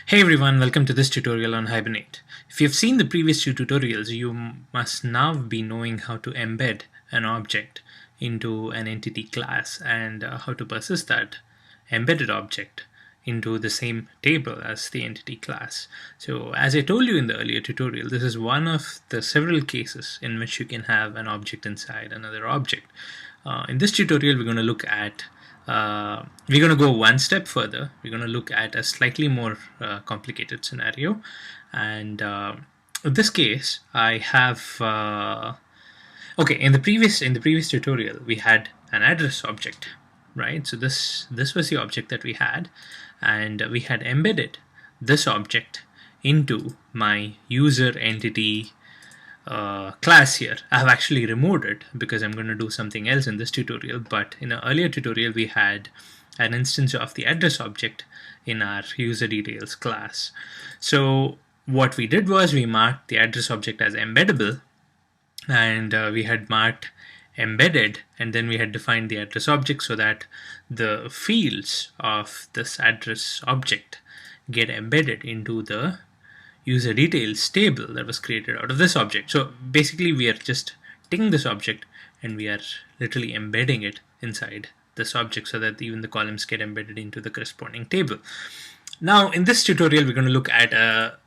Hey everyone, welcome to this tutorial on Hibernate. If you've seen the previous two tutorials, you must now be knowing how to embed an object into an entity class and how to persist that embedded object into the same table as the entity class. So as I told you in the earlier tutorial, this is one of the several cases in which you can have an object inside another object. In this tutorial, we're going to look at we're going to go one step further. We're going to look at a slightly more complicated scenario, and in this case, I have okay. In the previous tutorial, we had an address object, right? So this was the object that we had, and we had embedded this object into my user entity class here. I have actually removed it because I'm going to do something else in this tutorial, but in an earlier tutorial we had an instance of the address object in our user details class. So what we did was we marked the address object as embeddable, and we had marked embedded, and then we had defined the address object so that the fields of this address object get embedded into the user details table that was created out of this object. So basically we are just taking this object and we are literally embedding it inside this object so that even the columns get embedded into the corresponding table. Now in this tutorial we're going to look at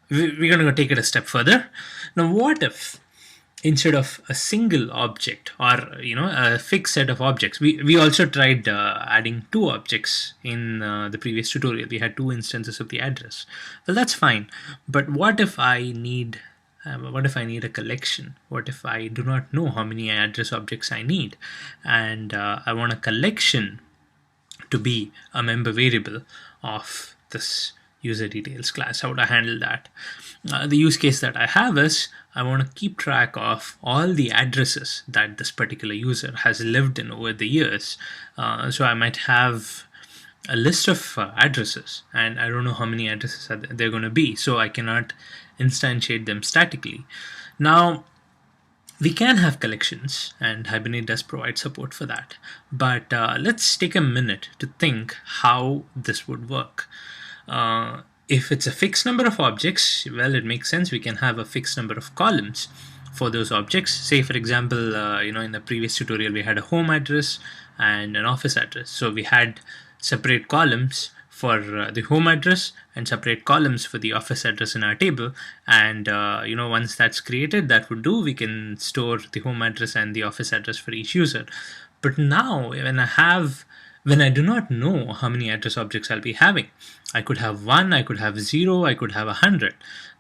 we're going to take it a step further. Now what if instead of a single object or a fixed set of objects, we also tried adding two objects in the previous tutorial. We had two instances of the address. Well, that's fine, but what if I need a collection? What if I do not know how many address objects I need, and I want a collection to be a member variable of this user details class? How would I handle that? The use case that I have is I want to keep track of all the addresses that this particular user has lived in over the years. So I might have a list of addresses, and I don't know how many addresses they're going to be, so I cannot instantiate them statically. Now, we can have collections, and Hibernate does provide support for that, but let's take a minute to think how this would work. If it's a fixed number of objects, well, it makes sense. We can have a fixed number of columns for those objects. Say, for example, in the previous tutorial, we had a home address and an office address. So we had separate columns for the home address and separate columns for the office address in our table. And, once that's created, that would do. We can store the home address and the office address for each user. But now, when I do not know how many address objects I'll be having, I could have 1, I could have 0, I could have 100.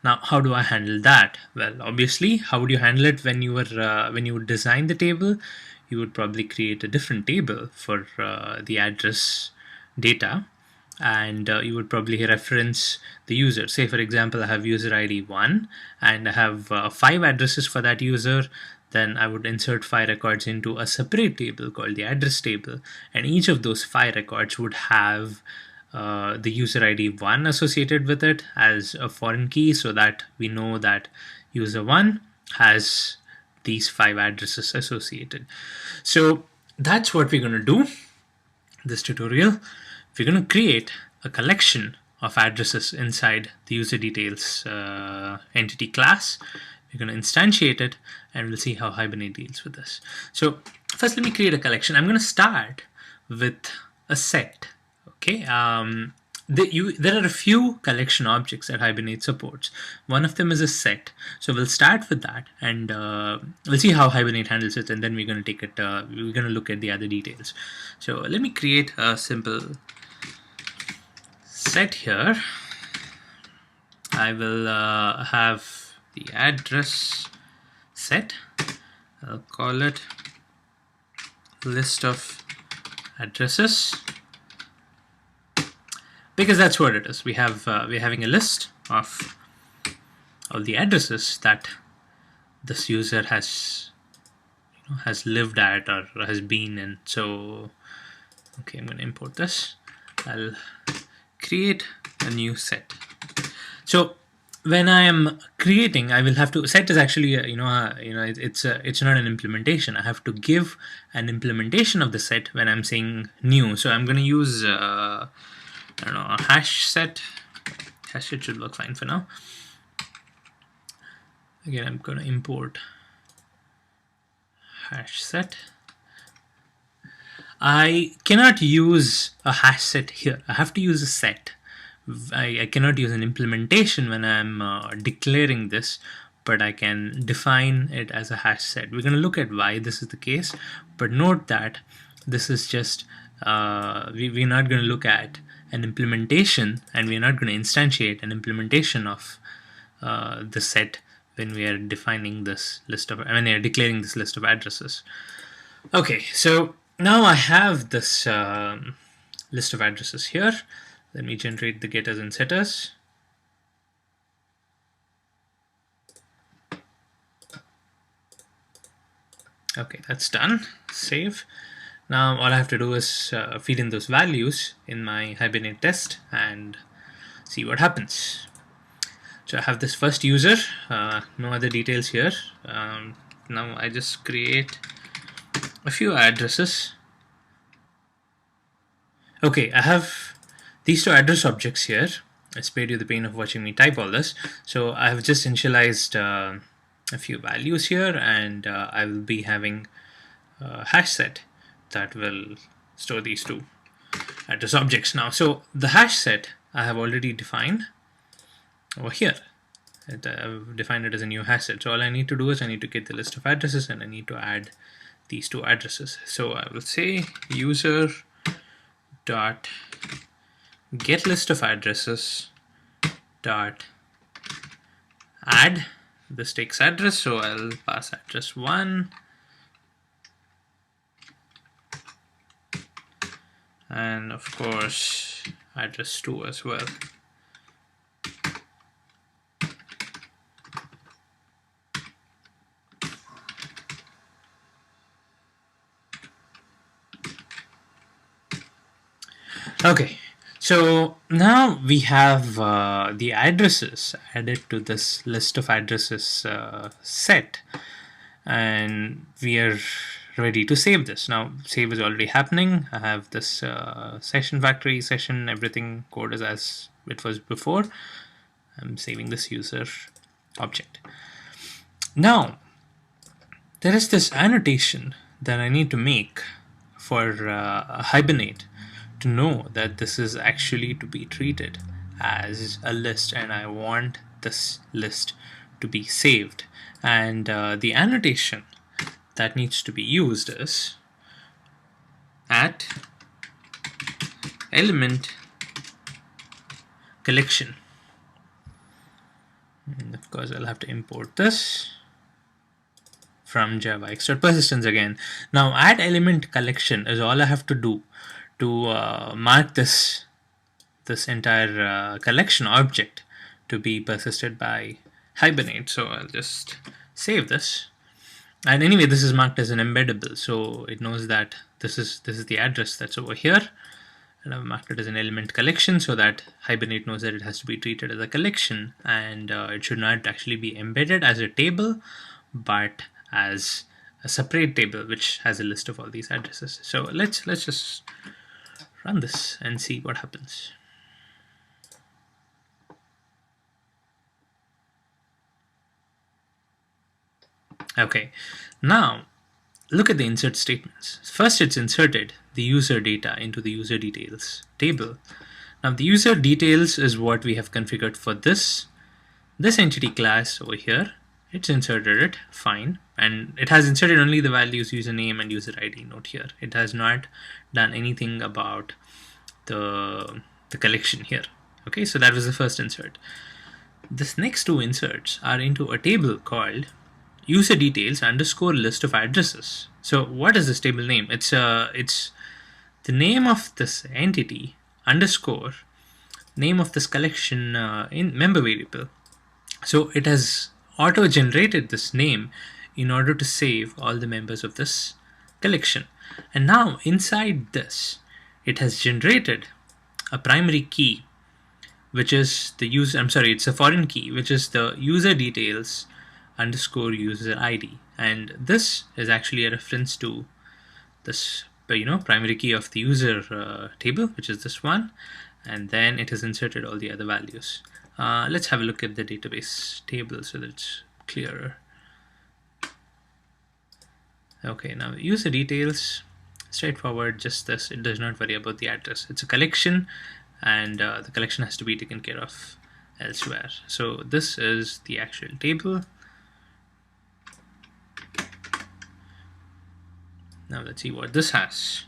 Now, how do I handle that? Well, obviously, how would you handle it when you would design the table? You would probably create a different table for the address data, and you would probably reference the user. Say, for example, I have user ID 1, and I have 5 addresses for that user. Then I would insert 5 records into a separate table called the address table, and each of those 5 records would have the user ID 1 associated with it as a foreign key, so that we know that user 1 has these 5 addresses associated. So that's what we're going to do this tutorial. We're going to create a collection of addresses inside the user details entity class. We're going to instantiate it, and we'll see how Hibernate deals with this. So first, let me create a collection. I'm going to start with a set. Okay, there are a few collection objects that Hibernate supports. One of them is a set. So we'll start with that, and we'll see how Hibernate handles it, and then we're going to take it. We're going to look at the other details. So let me create a simple set here. I will have the address set. I'll call it list of addresses, because that's what it is. We're having a list of all the addresses that this user has lived at or has been in. So okay, I'm going to import this. I'll create a new set. So when I am creating, I will have to set is actually it's not an implementation. I have to give an implementation of the set when I'm saying new. So I'm going to use a hash set hash set should work fine for now. Again, I'm going to import hash set. I cannot use a hash set here. I have to use a set. I cannot use an implementation when I'm declaring this, but I can define it as a hash set. We're going to look at why this is the case, but note that this is just, we're not going to look at an implementation, and we're not going to instantiate an implementation of the set when we are defining this list of, when we are declaring this list of addresses. Okay, so now I have this list of addresses here. Let me generate the getters and setters. Okay, that's done. Save. Now all I have to do is feed in those values in my Hibernate test and see what happens. So I have this first user, no other details here. Now I just create a few addresses. Okay, I have these two address objects here. I spared you the pain of watching me type all this. So I have just initialized a few values here, and I will be having a hash set that will store these two address objects now. So the hash set I have already defined over here. I've defined it as a new hash set. So all I need to do is I need to get the list of addresses, and I need to add these two addresses. So I will say user dot get list of addresses dot add. This takes address, so I'll pass address 1 and of course address 2 as well. Okay, so now we have the addresses added to this list of addresses set, and we are ready to save this. Now save is already happening. I have this session factory session, everything code is as it was before. I'm saving this user object. Now there is this annotation that I need to make for Hibernate to know that this is actually to be treated as a list, and I want this list to be saved. And the annotation that needs to be used is at element collection. And of course I'll have to import this from Java extract persistence again. Now add element collection is all I have to do to mark this entire collection object to be persisted by Hibernate. So I'll just save this, and anyway this is marked as an embeddable, so it knows that this is the address that's over here, and I've marked it as an element collection so that Hibernate knows that it has to be treated as a collection, and it should not actually be embedded as a table but as a separate table which has a list of all these addresses. So let's just run this and see what happens. Okay, now look at the insert statements. First it's inserted the user data into the user details table. Now the user details is what we have configured for this entity class over here. It's inserted it, fine, and it has inserted only the values username and user ID. Note here, it has not done anything about the collection here. Okay, so that was the first insert. This next two inserts are into a table called user details underscore list of addresses. So what is this table name? It's the name of this entity underscore name of this collection in member variable. So it has auto-generated this name in order to save all the members of this collection. And now inside this, it has generated a primary key, which is the user, it's a foreign key, which is the user details underscore user ID. And this is actually a reference to this, primary key of the user table, which is this one. and then it has inserted all the other values. Let's have a look at the database table so that it's clearer. Okay, now user details, straightforward, just this. It does not worry about the address. It's a collection, and the collection has to be taken care of elsewhere. So this is the actual table. Now let's see what this has.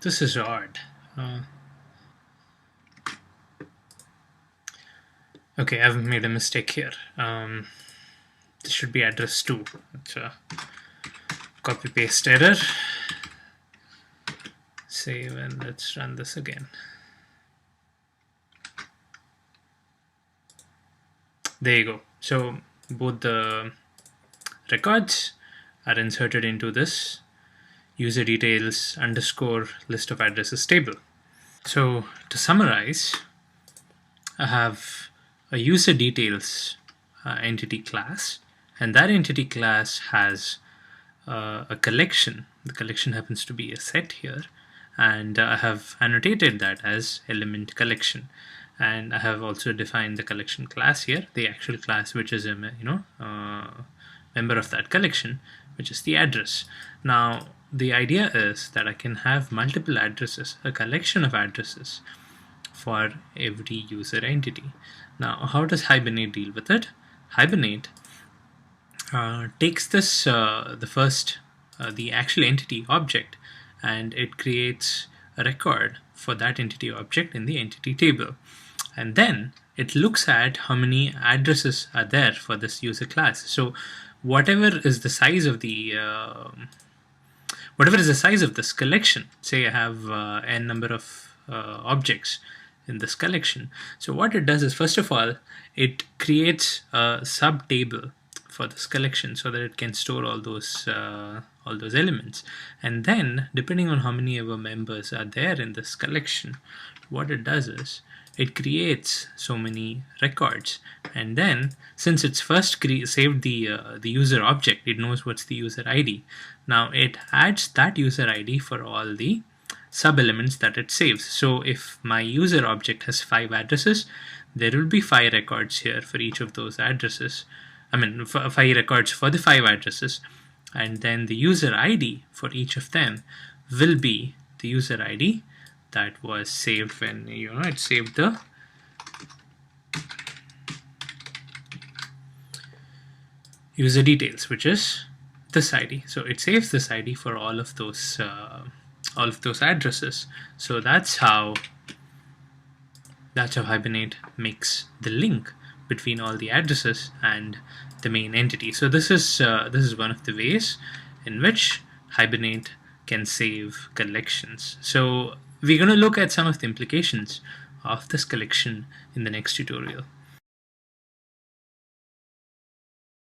This is odd. Okay, I've made a mistake here. This should be address 2. It's a copy paste error. Save and let's run this again. There you go. So both the records are inserted into this user details underscore list of addresses table. So to summarize, I have a user details entity class, and that entity class has a collection. The collection happens to be a set here, and I have annotated that as element collection. And I have also defined the collection class here, the actual class which is a member of that collection, which is the address. Now the idea is that I can have multiple addresses, a collection of addresses for every user entity. Now how does Hibernate deal with it? Hibernate takes this the actual entity object, and it creates a record for that entity object in the entity table, and then it looks at how many addresses are there for this user class. So whatever is the size of the this collection, say I have n number of objects in this collection. So what it does is, first of all, it creates a sub table for this collection so that it can store all those elements, and then depending on how many of our members are there in this collection, what it does is it creates so many records, and then since it's first saved the user object, it knows what's the user ID. Now it adds that user ID for all the sub elements that it saves. So if my user object has 5 addresses, there will be 5 records here for each of those addresses. I mean 5 records for the 5 addresses, and then the user ID for each of them will be the user ID that was saved when it saved the user details, which is this ID. So it saves this ID for all of those addresses. So that's how Hibernate makes the link between all the addresses and the main entity. So this is one of the ways in which Hibernate can save collections. So we're going to look at some of the implications of this collection in the next tutorial.